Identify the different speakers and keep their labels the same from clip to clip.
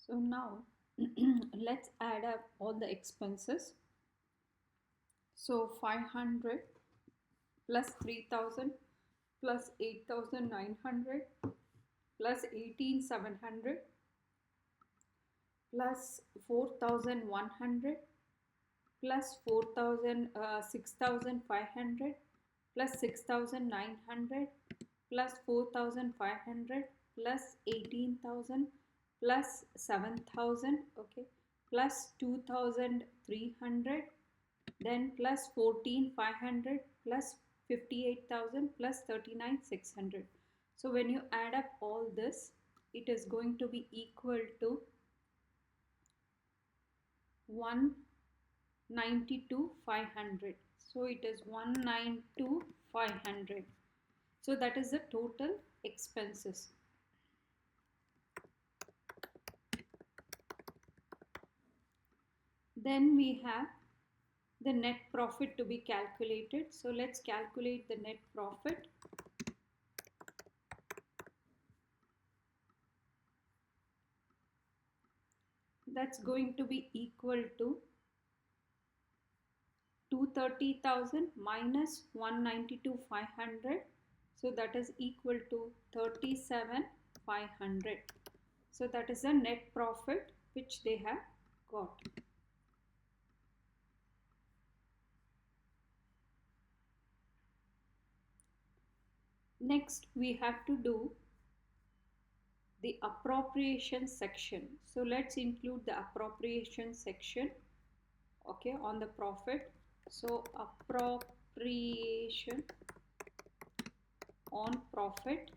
Speaker 1: So now let's add up all the expenses. So 500 plus 3000 plus 8900 plus 18700 plus 4100 plus 4000 6500 plus 6900 plus 4500 plus 18000 plus 7000, okay, plus 2300, then plus 14500 plus 58000 plus 39600. So when you add up all this, it is going to be equal to 192,500. So it is 192,500. So that is the total expenses. Then we have the net profit to be calculated. So let's calculate the net profit. That's going to be equal to 230,000 minus 192,500. So that is equal to 37,500. So that is the net profit which they have got. Next, we have to do the appropriation section. So let's include the appropriation section, okay, on the profit. So appropriation on profit.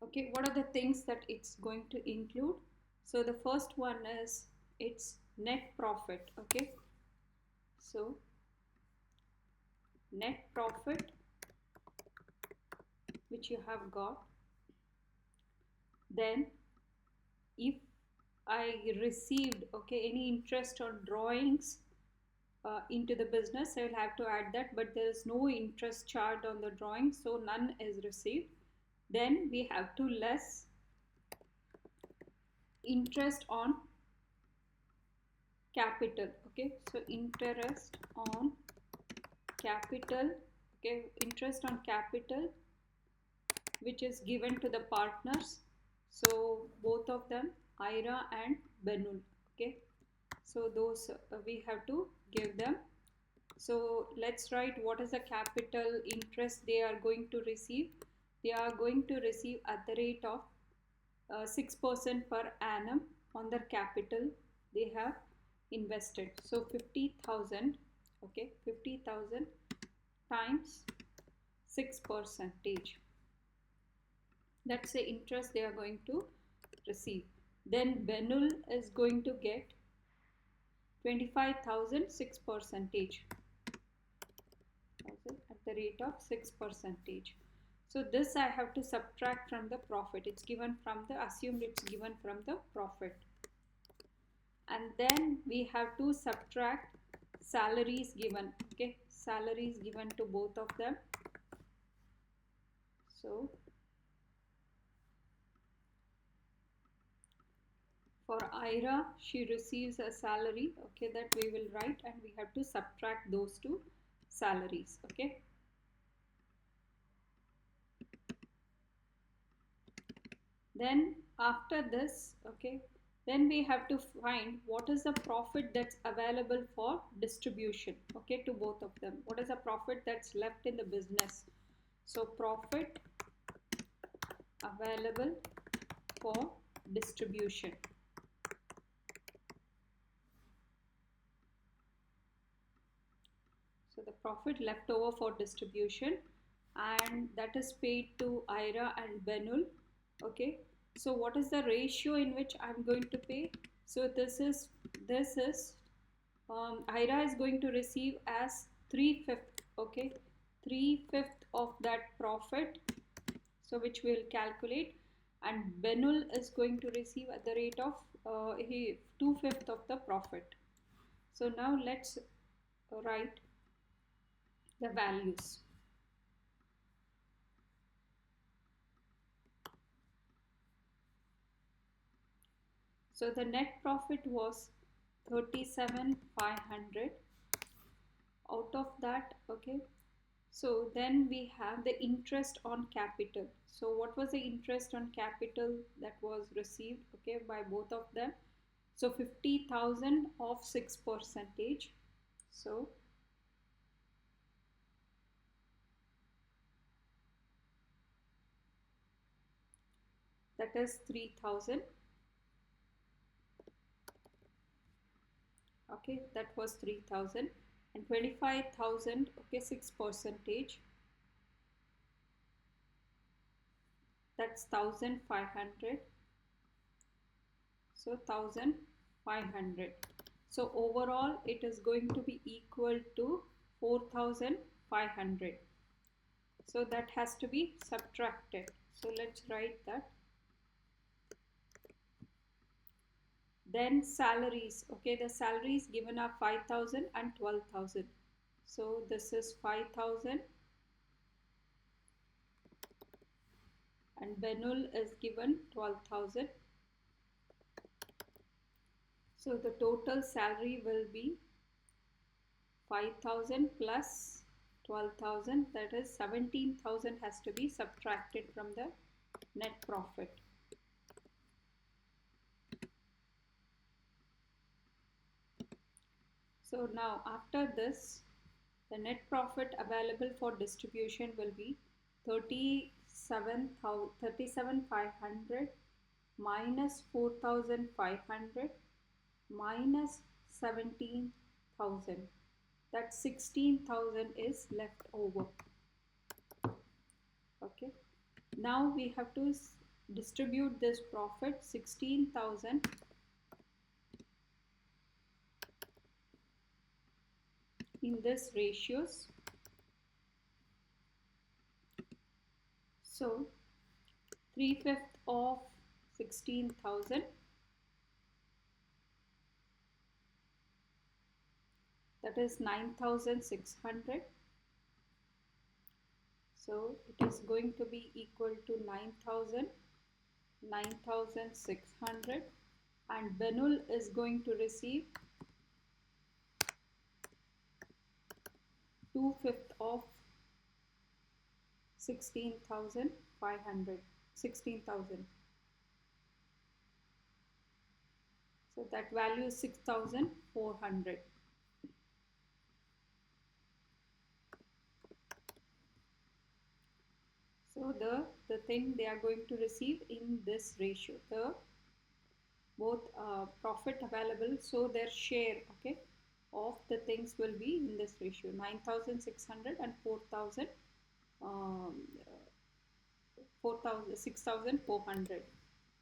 Speaker 1: Okay, what are the things that it's going to include? So the first one is its net profit. Okay, so net profit which you have got. Then if I received, okay, any interest on drawings into the business, I will have to add that, but there is no interest charged on the drawing, so none is received. Then we have to less interest on capital. Okay, so interest on capital, okay, interest on capital which is given to the partners. So both of them, Aaira and Benul. Okay, so those we have to give them. So let's write what is the capital interest they are going to receive. They are going to receive at the rate of 6% per annum on their capital they have invested. So 50,000, okay, 50,000 times 6%. That's the interest they are going to receive. Then Benul is going to get 25,000 6% at the rate of 6%. So this I have to subtract from the profit. It's given from the, assumed it's given from the profit. And then we have to subtract salaries given. Okay, salaries given to both of them. So for Aaira, she receives a salary, okay, that we will write, and we have to subtract those two salaries. Okay, then after this, okay, then we have to find what is the profit that's available for distribution, okay, to both of them. What is the profit that's left in the business? So profit available for distribution. So the profit left over for distribution, and that is paid to Aaira and Benul. Okay, so what is the ratio in which I'm going to pay? So this is Aaira is going to receive as 3/5. Okay, 3/5 of that profit, so which we will calculate, and Benul is going to receive at the rate of 2/5 of the profit. So now let's write the values. So the net profit was 37,500. Out of that, okay, so then we have the interest on capital. So what was the interest on capital that was received, okay, by both of them? So 50,000 of 6%. So that is 3,000. Okay, that was 3,000 and 25,000. Okay, 6%. That's 1,500. So 1,500. So overall it is going to be equal to 4,500. So that has to be subtracted. So let's write that. Then salaries. Okay, the salaries given are 5,000 and 12,000. So this is 5,000 and Benul is given 12,000. So the total salary will be 5,000 plus 12,000, that is 17,000 has to be subtracted from the net profit. So now after this, the net profit available for distribution will be 37,500 minus 4,500 minus 17,000. That 16,000 is left over. Okay. Now we have to distribute this profit 16,000 in this ratios. So 3/5 of 16,000, that is 9,600. So it is going to be equal to 9,600, and Benul is going to receive 2/5 of 16,500. 16,000. So that value is 6,400. So the thing they are going to receive in this ratio, the both profit available, so their share, okay, of the things will be in this ratio 9,600 and 4,000, 6,400.